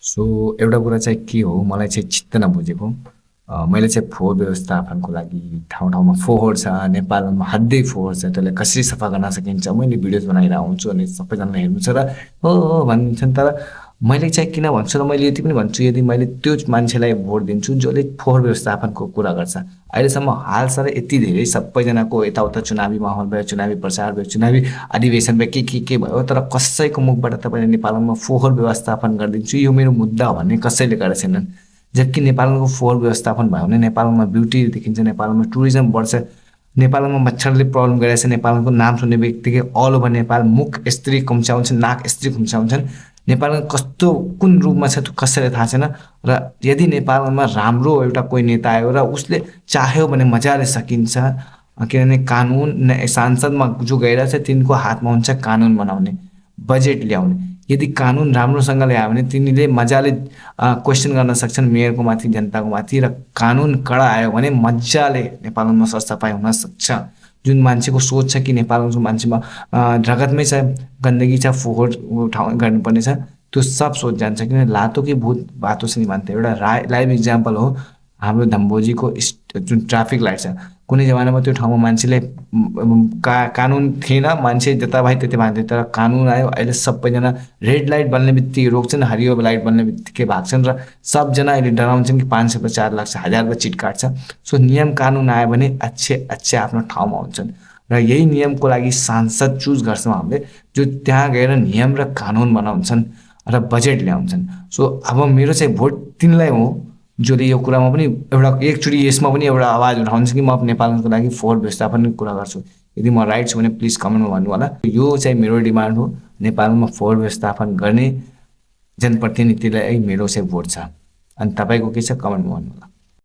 so एउटा कुरा चाहिँ के हो मलाई चाहिँ चित्त नबुझेको मैले चाहिँ फोहोर व्यवस्थापनको लागि ठाउँ ठाउँमा फोहोर छ नेपालमा हद्दै फोहोर छ त्यसलाई कसरी सफा गर्न सकिन्छ मैले भिडियोज बनाएर आउँछु अनि सबैजनाले हेर्नु छ र हो भनिदिन्छन् तर मैले चाहिँ किन भन्छु र मैले यति पनि भन्छु यदि मैले त्यो मान्छेलाई भोट दिन्छु जसले फोहोर व्यवस्थापनको कुरा गर्छ अहिलेसम्म हालसम्म यति धेरै सबैजनाको यताउता चुनावी माहौल भयो चुनावी प्रचार भयो चुनावी अधिवेशन भयो के भयो तर कसैको मुखबाट तपाईँले नेपालमा फोहोर व्यवस्थापन गरिदिन्छु यो मेरो मुद्दा हो भन्ने कसैले गरेका छैनन् जबकि नेपालको फोहोर व्यवस्थापन भयो भने नेपालमा ब्युटी देखिन्छ नेपालमा टुरिज्म बढ्छ नेपालमा मच्छरले प्रब्लम गरिरहेछ नेपालको नाम सुन्ने बित्तिकै अल ओभर नेपाल मुख यस्तरी खुम्चाउँछन् नाक यस्तरी खुम्चाउँछन् नेपालमा कस्तो कुन रूपमा छ त्यो कसैलाई थाहा छैन र यदि नेपालमा राम्रो एउटा कोही नेता आयो र उसले चाह्यो भने मजाले सकिन्छ किनभने कानुन सांसदमा जो गइरहेछ तिनको हातमा हुन्छ कानुन बनाउने बजेट ल्याउने यदि कानुन राम्रोसँगले आयो भने तिनीले मजाले क्वेसन गर्न सक्छन् मेयरको माथि जनताको माथि र कानुन कडा आयो भने मजाले नेपालमा सरसफाइ हुन सक्छ जुन मान्छेको सोच छ कि नेपालको मान्छेमा रगतमै छ गन्दगी छ फोहोर ठाउँ गर्नुपर्ने छ त्यो सब सोच जान्छ किन लातो कि भूत बातो से नि मान्थे एउटा लाइभ इक्जाम्पल हो हाम्रो धम्बोजीको जुन ट्राफिक लाइट छ कुनै जमानामा त्यो ठाउँमा मान्छेले कानुन थिएन मान्छे जता भाइ त्यतै भाग्थे तर कानुन आयो अहिले सबैजना रेड लाइट बल्ने बित्तिकै रोक्छन् हरियो लाइट बल्ने बित्तिकै भाग्छन् र सबजना अहिले डराउँछन् कि 500 रुपियाँ चार्ज लाग्छ 1000 रुपियाँ चिट काट्छ सो नियम कानुन आयो भने अच्छे आफ्नो ठाउँमा हुन्छन् र यही नियमको लागि सांसद चुज गर्छौँ हामीले जो त्यहाँ गएर नियम र कानुन बनाउँछन् र बजेट ल्याउँछन् सो अब मेरो चाहिँ भोट तिनलाई हो जसले यो कुरामा पनि एउटा एकचोटि यसमा पनि एउटा आवाज उठाउँछ कि म नेपालको लागि फोहोर व्यवस्थापनको कुरा गर्छु यदि म राइट छु भने प्लिज कमेन्टमा भन्नु होला यो चाहिँ मेरो डिमान्ड हो नेपालमा फोहोर व्यवस्थापन गर्ने जनप्रतिनिधिलाई मेरो चाहिँ भोट छ अनि तपाईँको के छ कमेन्टमा भन्नु होला